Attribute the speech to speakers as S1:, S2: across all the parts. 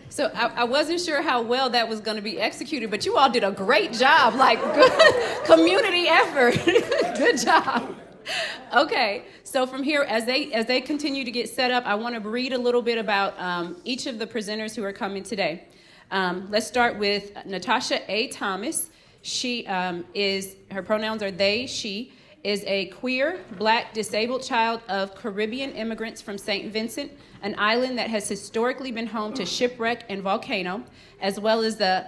S1: So I wasn't sure how well that was going to be executed, but you all did a great job. Like, good community effort. Good job. Okay, so from here, as they continue to get set up, I want to read a little bit about each of the presenters who are coming today. Let's start with Natasha A. Thomas. She her pronouns are they, she, is a queer, Black, disabled child of Caribbean immigrants from St. Vincent, an island that has historically been home to shipwreck and volcano, as well as the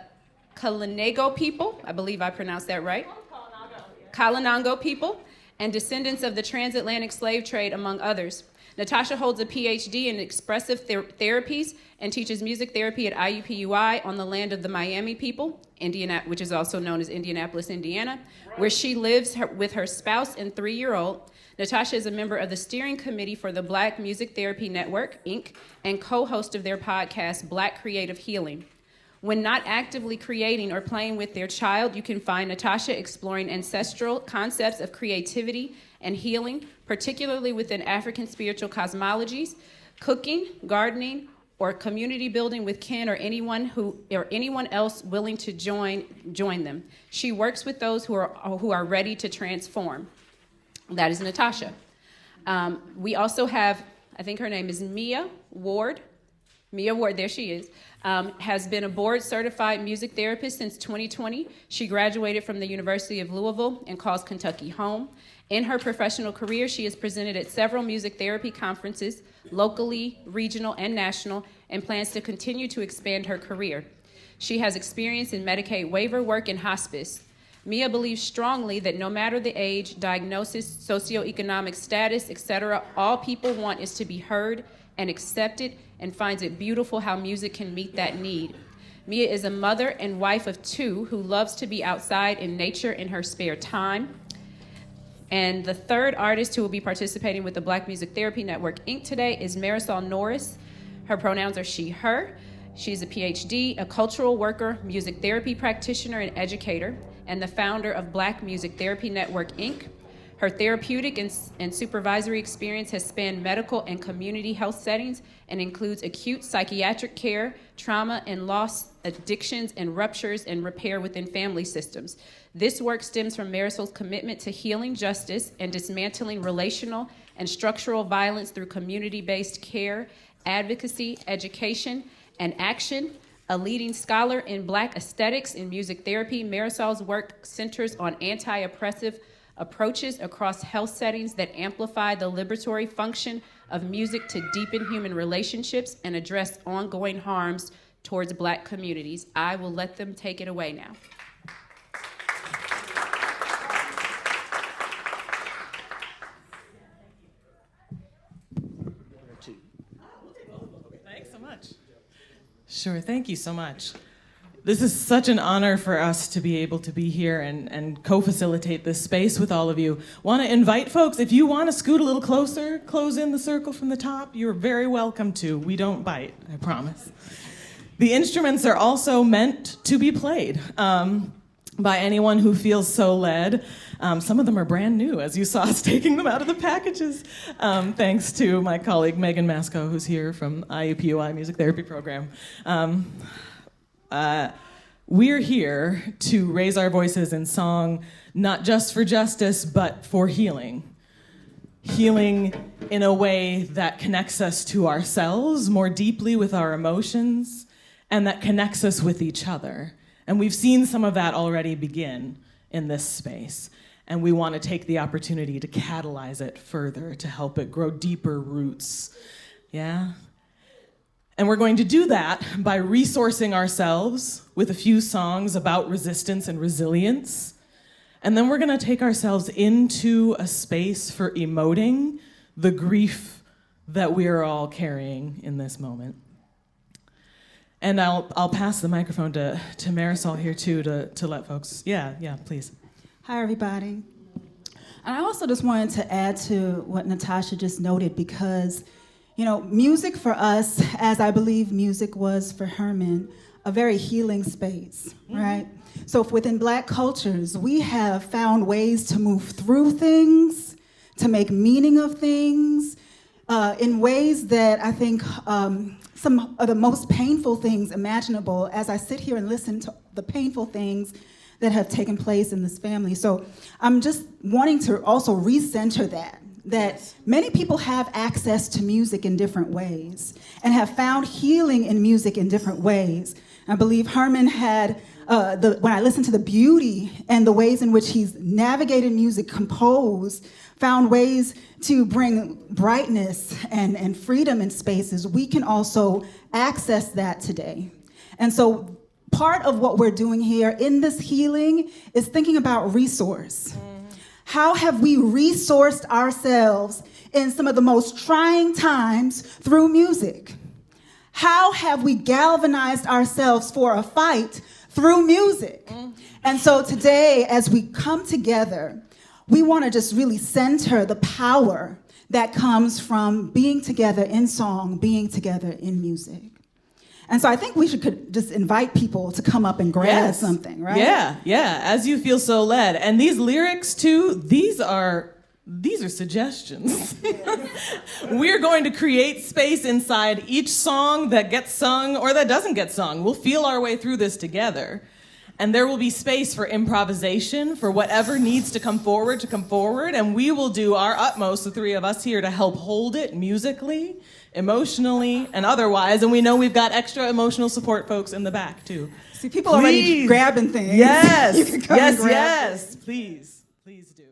S1: Kalinago people, I believe I pronounced that right, Kalinango people, and descendants of the transatlantic slave trade, among others. Natasha holds a PhD in expressive therapies and teaches music therapy at IUPUI on the land of the Miami people, which is also known as Indianapolis, Indiana, where she lives with her spouse and 3-year-old. Natasha is a member of the steering committee for the Black Music Therapy Network, Inc., and co-host of their podcast, Black Creative Healing. When not actively creating or playing with their child, you can find Natasha exploring ancestral concepts of creativity and healing, particularly within African spiritual cosmologies, cooking, gardening, or community building with kin or anyone else willing to join them. She works with those who are ready to transform. That is Natasha. We also have, I think her name is Mia Ward. Mia Ward, there she is, has been a board-certified music therapist since 2020. She graduated from the University of Louisville and calls Kentucky home. In her professional career, she has presented at several music therapy conferences, locally, regional, and national, and plans to continue to expand her career. She has experience in Medicaid waiver work and hospice. Mia believes strongly that no matter the age, diagnosis, socioeconomic status, etc., all people want is to be heard and accepted, and finds it beautiful how music can meet that need. Mia is a mother and wife of 2 who loves to be outside in nature in her spare time. And the third artist who will be participating with the Black Music Therapy Network, Inc. today is Marisol Norris. Her pronouns are she, her. She's a PhD, a cultural worker, music therapy practitioner, and educator, and the founder of Black Music Therapy Network, Inc. Her therapeutic and supervisory experience has spanned medical and community health settings and includes acute psychiatric care, trauma and loss, addictions and ruptures, and repair within family systems. This work stems from Marisol's commitment to healing justice and dismantling relational and structural violence through community-based care, advocacy, education, and action. A leading scholar in Black aesthetics and music therapy, Marisol's work centers on anti-oppressive approaches across health settings that amplify the liberatory function of music to deepen human relationships and address ongoing harms towards Black communities. I will let them take it away now.
S2: Thanks so much. Sure, thank you so much. This is such an honor for us to be able to be here and co-facilitate this space with all of you. Want to invite folks, if you want to scoot a little closer, close in the circle from the top, you're very welcome to. We don't bite, I promise. The instruments are also meant to be played by anyone who feels so led. Some of them are brand new, as you saw us taking them out of the packages. Thanks to my colleague Megan Masco, who's here from IUPUI Music Therapy Program. We're here to raise our voices in song, not just for justice, but for healing. Healing in a way that connects us to ourselves more deeply with our emotions, and that connects us with each other. And we've seen some of that already begin in this space. And we want to take the opportunity to catalyze it further, to help it grow deeper roots. Yeah? And we're going to do that by resourcing ourselves with a few songs about resistance and resilience. And then we're going to take ourselves into a space for emoting the grief that we are all carrying in this moment. And I'll pass the microphone to Marisol here too to let folks, yeah, please.
S3: Hi, everybody. And I also just wanted to add to what Natasha just noted, because music for us, as I believe music was for Herman, a very healing space, right? So within Black cultures, we have found ways to move through things, to make meaning of things, in ways that I think some of the most painful things imaginable as I sit here and listen to the painful things that have taken place in this family. So I'm just wanting to also recenter that many people have access to music in different ways and have found healing in music in different ways. I believe Herman had, when I listened to the beauty and the ways in which he's navigated music, composed, found ways to bring brightness and freedom in spaces, we can also access that today. And so part of what we're doing here in this healing is thinking about resource. How have we resourced ourselves in some of the most trying times through music? How have we galvanized ourselves for a fight through music? And so today, as we come together, we want to just really center the power that comes from being together in song, being together in music. And so I think we could just invite people to come up and grab something, right?
S2: Yeah, as you feel so led. And these lyrics too, these are suggestions. We're going to create space inside each song that gets sung or that doesn't get sung. We'll feel our way through this together. And there will be space for improvisation, for whatever needs to come forward, and we will do our utmost, the three of us here, to help hold it musically, emotionally, and otherwise. And we know we've got extra emotional support folks in the back, too.
S3: See, people already grabbing things.
S2: Yes,
S3: You can come and grab
S2: yes. Please do.